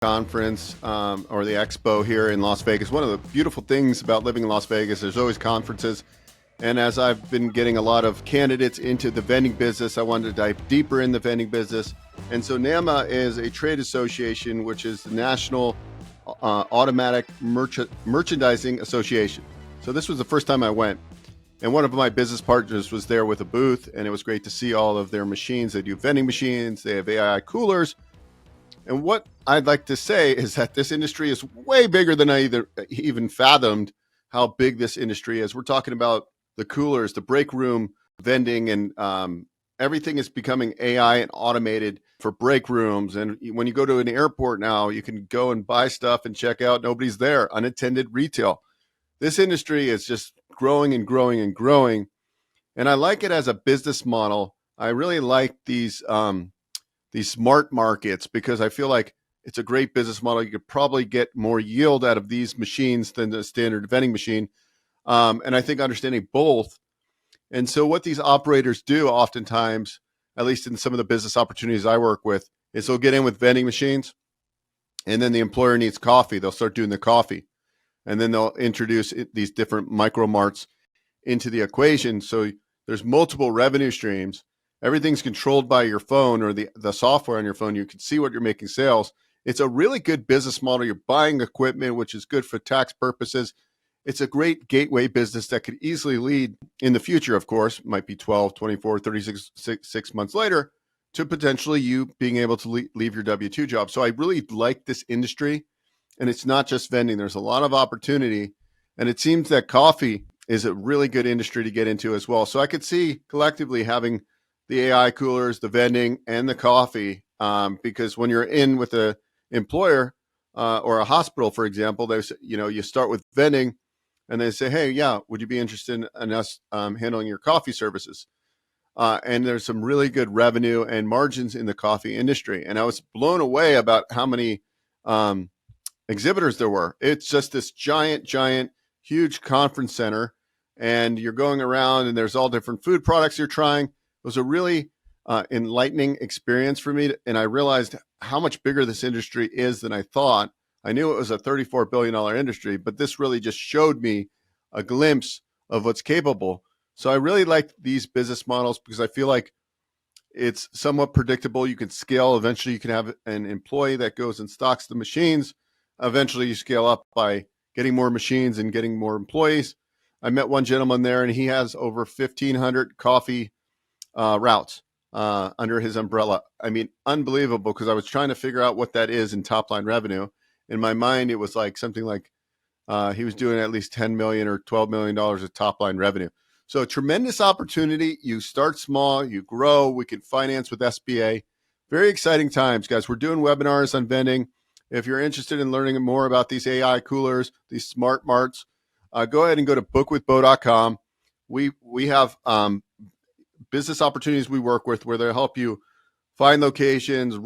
conference or the expo here in Las Vegas. One of the beautiful things about living in Las Vegas, there's always conferences. And as I've been getting a lot of candidates into the vending business, I wanted to dive deeper in the vending business. And so NAMA is a trade association, which is the National Automatic Merchandising Association. So this was the first time I went. And one of my business partners was there with a booth, and it was great to see all of their machines. They do vending machines, they have AI coolers. And what I'd like to say is that this industry is way bigger than I even fathomed how big this industry is. We're talking about the coolers, the break room vending, and everything is becoming AI and automated for break rooms. And when you go to an airport now, you can go and buy stuff and check out. Nobody's there. Unattended retail. This industry is just growing and growing and growing. And I like it as a business model. I really like these smart markets because I feel like it's a great business model. You could probably get more yield out of these machines than the standard vending machine. And I think understanding both. And so what these operators do oftentimes, at least in some of the business opportunities I work with, is they'll get in with vending machines, and then the employer needs coffee. They'll start doing the coffee. And then they'll introduce these different micro marts into the equation. So there's multiple revenue streams. Everything's controlled by your phone or the software on your phone. You can see what you're making sales. It's a really good business model. You're buying equipment, which is good for tax purposes. It's a great gateway business that could easily lead in the future, of course, might be 12, 24, 36 6 months later, to potentially you being able to leave your W-2 job. So I really like this industry. And it's not just vending. There's a lot of opportunity. And it seems that coffee is a really good industry to get into as well. So I could see collectively having the AI coolers, the vending, and the coffee, because when you're in with an employer or a hospital, for example, there's you start with vending, and they say, "Hey, yeah, would you be interested in us handling your coffee services?" And there's some really good revenue and margins in the coffee industry. And I was blown away about how many exhibitors there were. It's just this giant, huge conference center, and you're going around, and there's all different food products you're trying. It was a really enlightening experience for me, and I realized how much bigger this industry is than I thought. I knew it was a $34 billion industry, but this really just showed me a glimpse of what's capable. So I really like these business models because I feel like it's somewhat predictable. You can scale. Eventually, you can have an employee that goes and stocks the machines. Eventually, you scale up by getting more machines and getting more employees. I met one gentleman there, and he has over 1,500 coffee routes under his umbrella. I mean, unbelievable, because I was trying to figure out what that is in top line revenue. In my mind, it was like something like he was doing at least $10 million or $12 million of top line revenue. So tremendous opportunity. You start small, you grow. We can finance with SBA. Very exciting times, guys. We're doing webinars on vending. If you're interested in learning more about these AI coolers, these smart marts, go ahead and go to bookwithbeau.com. We have business opportunities we work with where they'll help you find locations,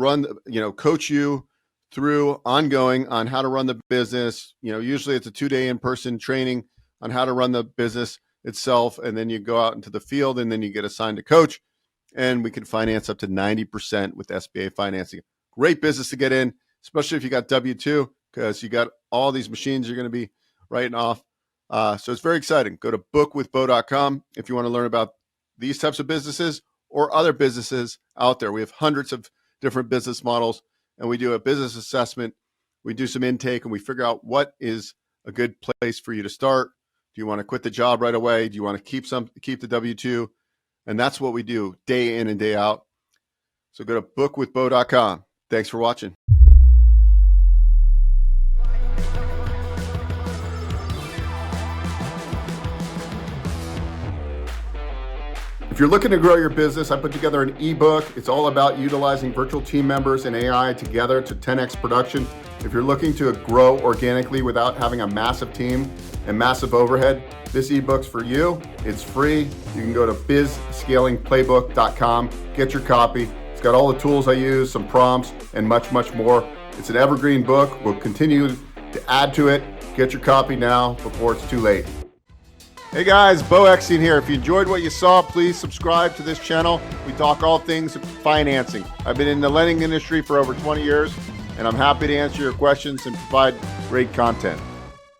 coach you through ongoing on how to run the business. Usually it's a 2-day in-person training on how to run the business itself. And then you go out into the field, and then you get assigned a coach, and we can finance up to 90% with SBA financing. Great business to get in, especially if you got W-2, because you got all these machines you're going to be writing off. So it's very exciting. Go to bookwithbeau.com if you want to learn about these types of businesses or other businesses out there. We have hundreds of different business models, and we do a business assessment. We do some intake, and we figure out what is a good place for you to start. Do you want to quit the job right away? Do you want to keep the W-2? And that's what we do day in and day out. So go to bookwithbeau.com. Thanks for watching. If you're looking to grow your business, I put together an ebook. It's all about utilizing virtual team members and AI together to 10x production. If you're looking to grow organically without having a massive team and massive overhead, this ebook's for you. It's free. You can go to bizscalingplaybook.com, get your copy. It's got all the tools I use, some prompts, and much, much more. It's an evergreen book. We'll continue to add to it. Get your copy now before it's too late. Hey guys, Beau here. If you enjoyed what you saw, please subscribe to this channel. We talk all things financing. I've been in the lending industry for over 20 years. and I'm happy to answer your questions and provide great content.